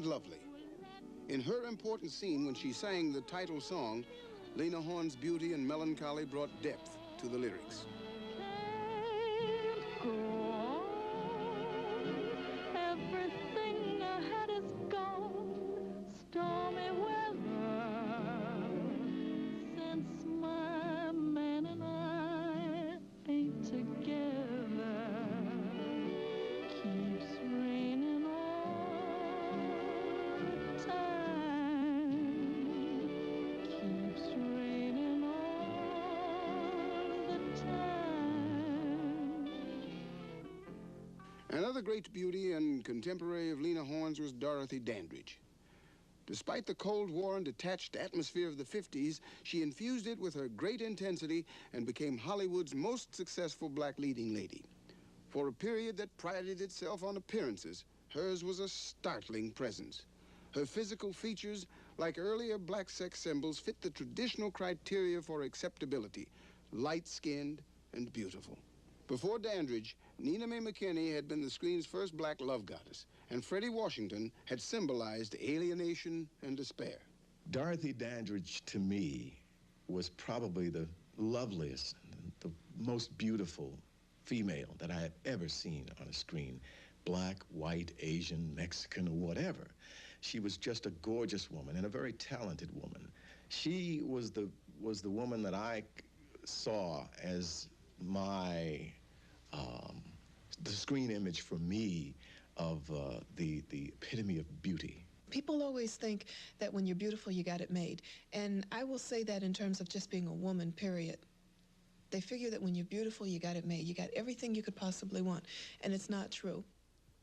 lovely. In her important scene when she sang the title song, Lena Horne's beauty and melancholy brought depth to the lyrics. Everything I had is gone, stormy weather, since my man and I ain't together. Keeps raining all the time, keeps raining all the time. Another great beauty and contemporary of Lena Horne's was Dorothy Dandridge. Despite the Cold War and detached atmosphere of the 50s, she infused it with her great intensity and became Hollywood's most successful black leading lady. For a period that prided itself on appearances, hers was a startling presence. Her physical features, like earlier black sex symbols, fit the traditional criteria for acceptability: light-skinned and beautiful. Before Dandridge, Nina Mae McKinney had been the screen's first black love goddess, and Freddie Washington had symbolized alienation and despair. Dorothy Dandridge, to me, was probably the loveliest, the most beautiful female that I had ever seen on a screen. Black, white, Asian, Mexican, or whatever. She was just a gorgeous woman and a very talented woman. She was the woman that I saw as my the screen image for me of the epitome of beauty. People always think that when you're beautiful, you got it made. And I will say that in terms of just being a woman, period. They figure that when you're beautiful, you got it made. You got everything you could possibly want. And it's not true.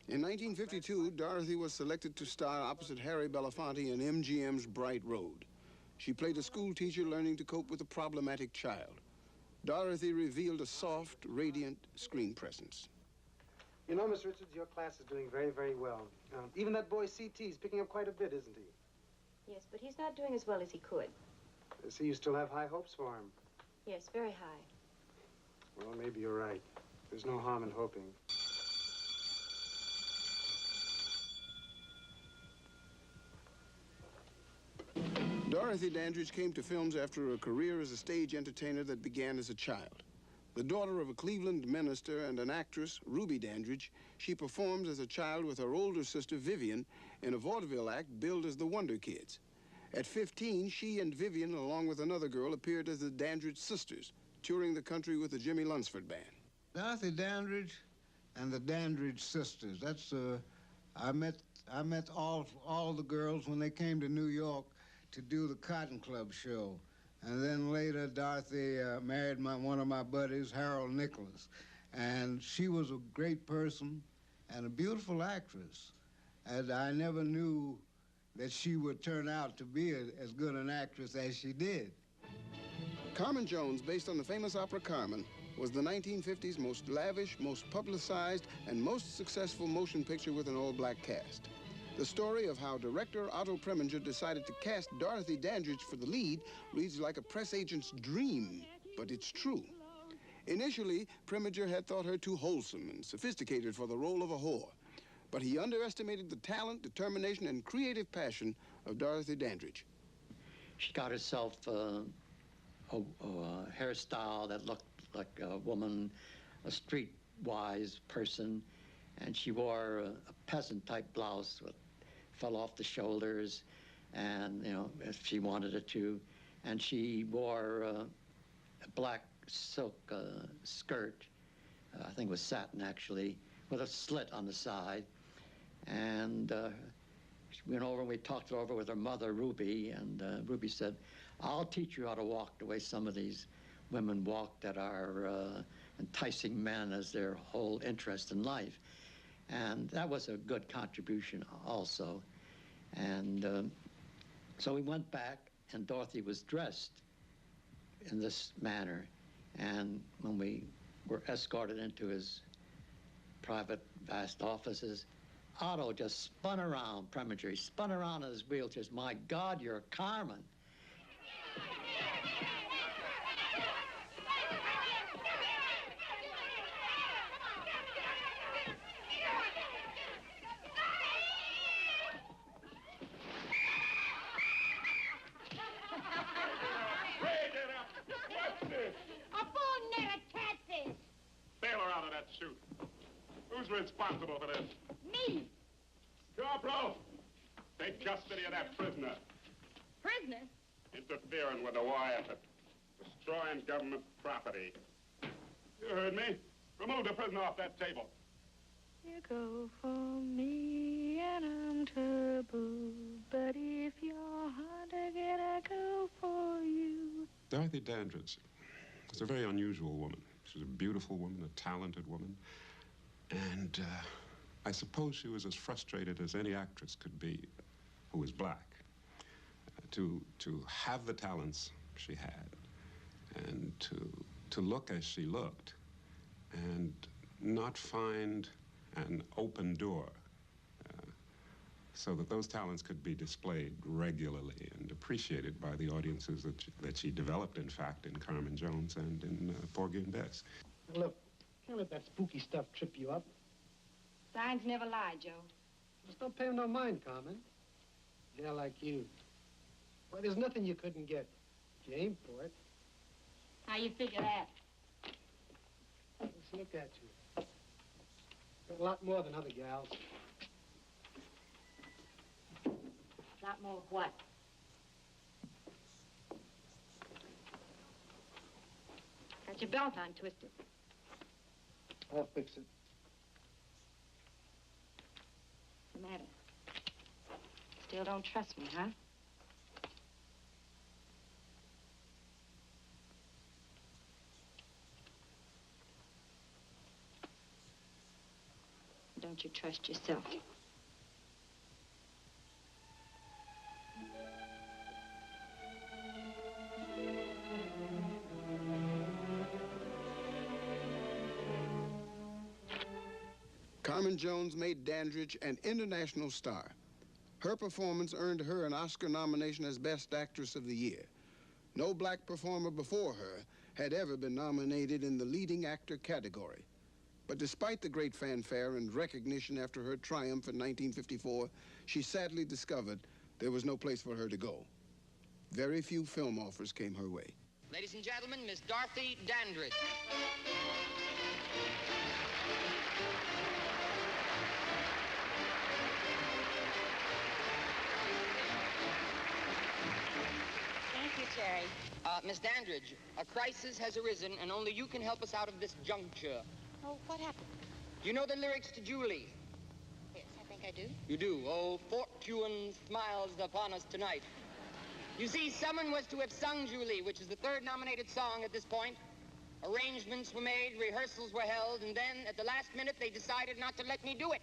In 1952, Dorothy was selected to star opposite Harry Belafonte in MGM's Bright Road. She played a school teacher learning to cope with a problematic child. Dorothy revealed a soft, radiant screen presence. You know, Miss Richards, your class is doing very, very well. Even that boy C.T. is picking up quite a bit, isn't he? Yes, but he's not doing as well as he could. I see you still have high hopes for him. Yes, very high. Well, maybe you're right. There's no harm in hoping. Dorothy Dandridge came to films after a career as a stage entertainer that began as a child. The daughter of a Cleveland minister and an actress, Ruby Dandridge, she performs as a child with her older sister, Vivian, in a vaudeville act billed as the Wonder Kids. At 15, she and Vivian, along with another girl, appeared as the Dandridge Sisters, touring the country with the Jimmy Lunsford Band. Dorothy Dandridge and the Dandridge Sisters. That's I met all the girls when they came to New York to do the Cotton Club show. And then later, Dorothy married one of my buddies, Harold Nicholas. And she was a great person and a beautiful actress. And I never knew that she would turn out to be as good an actress as she did. Carmen Jones, based on the famous opera Carmen, was the 1950s most lavish, most publicized, and most successful motion picture with an all-black cast. The story of how director Otto Preminger decided to cast Dorothy Dandridge for the lead reads like a press agent's dream, but it's true. Initially, Preminger had thought her too wholesome and sophisticated for the role of a whore, but he underestimated the talent, determination, and creative passion of Dorothy Dandridge. She got herself a hairstyle that looked like a woman, a streetwise person, and she wore a peasant-type blouse that fell off the shoulders, and, you know, if she wanted it to. And she wore a black silk skirt, I think it was satin, actually, with a slit on the side. And we went over and we talked it over with her mother, Ruby, and Ruby said, I'll teach you how to walk the way some of these women walk that are enticing men as their whole interest in life. And that was a good contribution also. And so we went back, and Dorothy was dressed in this manner. And when we were escorted into his private, vast offices, Otto just spun around, Preminger. He spun around in his wheelchair. My God, you're Carmen. that chute. Who's responsible for this? Me. Corporal! Take custody of that prisoner. Prisoner? Interfering with the war effort. Destroying government property. You heard me. Remove the prisoner off that table. You go for me and I'm trouble, but if you're hard to get, I go for you. Dorothy Dandridge was a very unusual woman. She was a beautiful woman, a talented woman, and I suppose she was as frustrated as any actress could be who was black. To have the talents she had, and to look as she looked, and not find an open door so that those talents could be displayed regularly and appreciated by the audiences that she developed, in fact, in Carmen Jones and in Porgy and Bess. Look, can't let that spooky stuff trip you up. Signs never lie, Joe. Just don't pay him no mind, Carmen. Yeah, like you. Well, there's nothing you couldn't get. If you aim for it. How you figure that? Let's look at you. Got a lot more than other gals. A lot more of what? Got your belt on twisted. I'll fix it. What's the matter? Still don't trust me, huh? Don't you trust yourself? Carmen Jones made Dandridge an international star. Her performance earned her an Oscar nomination as Best Actress of the Year. No black performer before her had ever been nominated in the leading actor category. But despite the great fanfare and recognition after her triumph in 1954, she sadly discovered there was no place for her to go. Very few film offers came her way. Ladies and gentlemen, Miss Dorothy Dandridge. Thank you, Terry. Miss Dandridge, a crisis has arisen, and only you can help us out of this juncture. Oh, what happened? You know the lyrics to Julie? Yes, I think I do. You do. Oh, fortune smiles upon us tonight. You see, someone was to have sung Julie, which is the third nominated song at this point. Arrangements were made, rehearsals were held, and then at the last minute they decided not to let me do it.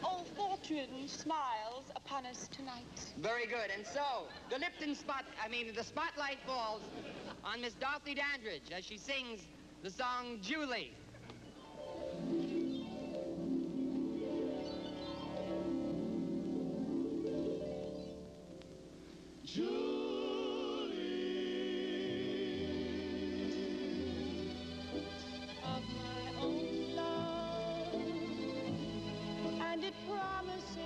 Oh, fortune smiles upon us tonight. Very good. And so, the spotlight falls on Miss Dorothy Dandridge as she sings the song Julie. Of my own love, and it promises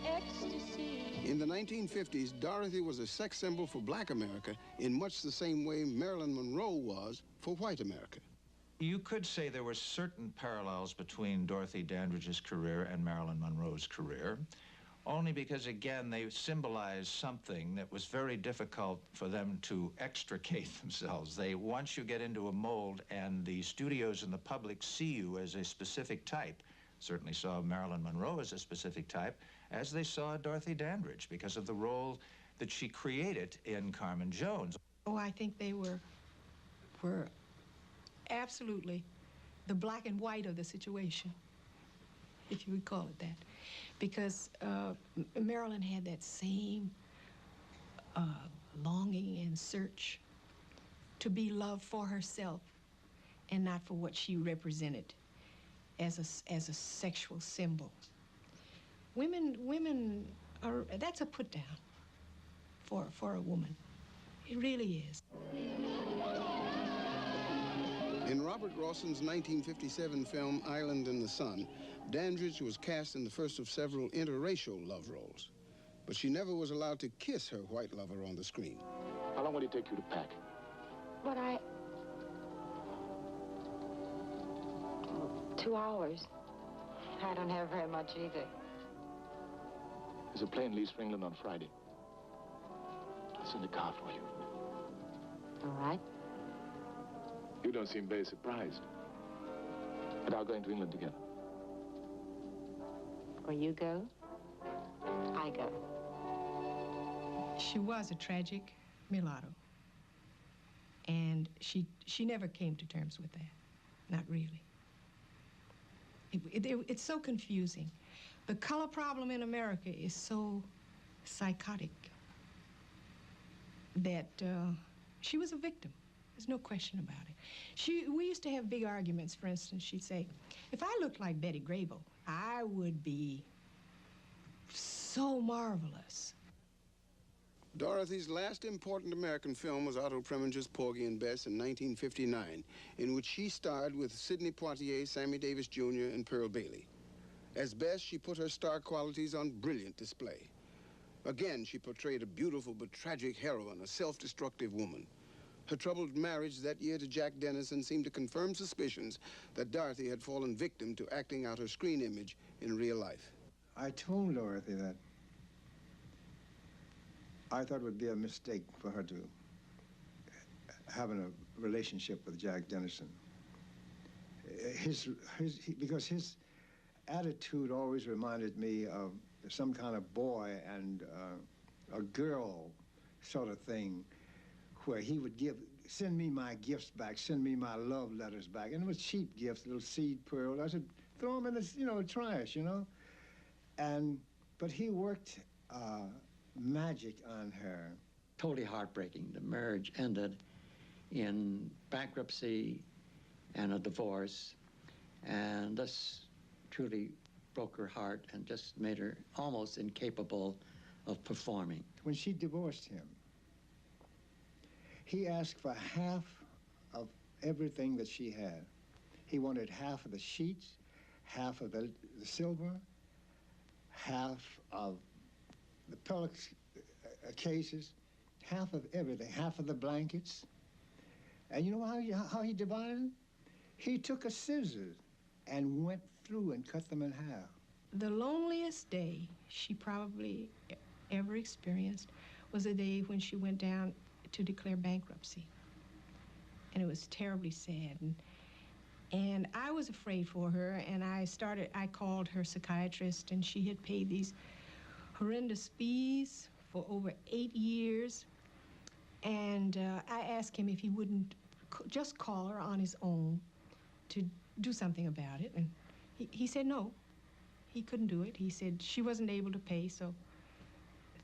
ecstasy. In the 1950s, Dorothy was a sex symbol for black America in much the same way Marilyn Monroe was for white America. You could say there were certain parallels between Dorothy Dandridge's career and Marilyn Monroe's career, only because, again, they symbolized something that was very difficult for them to extricate themselves. Once you get into a mold and the studios and the public see you as a specific type, certainly saw Marilyn Monroe as a specific type, as they saw Dorothy Dandridge because of the role that she created in Carmen Jones. Oh, I think they were absolutely the black and white of the situation, if you would call it that. Because Marilyn had that same longing and search to be loved for herself and not for what she represented as a sexual symbol. Women are, that's a put down for a woman. It really is. In Robert Rawson's 1957 film Island in the Sun, Dandridge was cast in the first of several interracial love roles. But she never was allowed to kiss her white lover on the screen. How long would it take you to pack? What 2 hours. I don't have very much either. There's a plane leaves for England on Friday. I'll send a car for you. All right. You don't seem very surprised. But are going to England together. Where you go, I go. She was a tragic mulatto. And she never came to terms with that. Not really. It's so confusing. The color problem in America is so psychotic that she was a victim. There's no question about it. We used to have big arguments. For instance, she'd say, if I looked like Betty Grable, I would be so marvelous. Dorothy's last important American film was Otto Preminger's Porgy and Bess in 1959, in which she starred with Sidney Poitier, Sammy Davis Jr., and Pearl Bailey. As Bess, she put her star qualities on brilliant display. Again, she portrayed a beautiful but tragic heroine, a self-destructive woman. Her troubled marriage that year to Jack Denison seemed to confirm suspicions that Dorothy had fallen victim to acting out her screen image in real life. I told Dorothy that I thought it would be a mistake for her to having a relationship with Jack Denison. Because his attitude always reminded me of some kind of boy and a girl sort of thing, where he would send me my gifts back, send me my love letters back, and it was cheap gifts, little seed pearls. I said, throw them in the, trash, but he worked magic on her. Totally heartbreaking. The marriage ended in bankruptcy and a divorce, and this truly broke her heart and just made her almost incapable of performing. When she divorced him, he asked for half of everything that she had. He wanted half of the sheets, half of the silver, half of the pillow cases, half of everything, half of the blankets. And you know how he divided it? He took a scissors and went through and cut them in half. The loneliest day she probably ever experienced was the day when she went down to declare bankruptcy. And it was terribly sad. And I was afraid for her, and I called her psychiatrist, and she had paid these horrendous fees for over 8 years. And I asked him if he wouldn't just call her on his own to do something about it. And he said no, he couldn't do it. He said she wasn't able to pay, so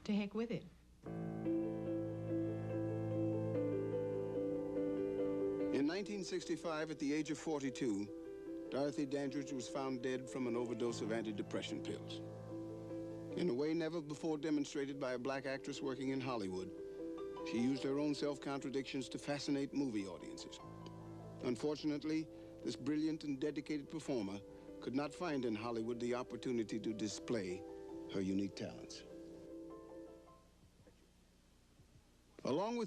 to heck with it. In 1965, at the age of 42, Dorothy Dandridge was found dead from an overdose of antidepressant pills. In a way never before demonstrated by a black actress working in Hollywood, she used her own self-contradictions to fascinate movie audiences. Unfortunately, this brilliant and dedicated performer could not find in Hollywood the opportunity to display her unique talents. Along with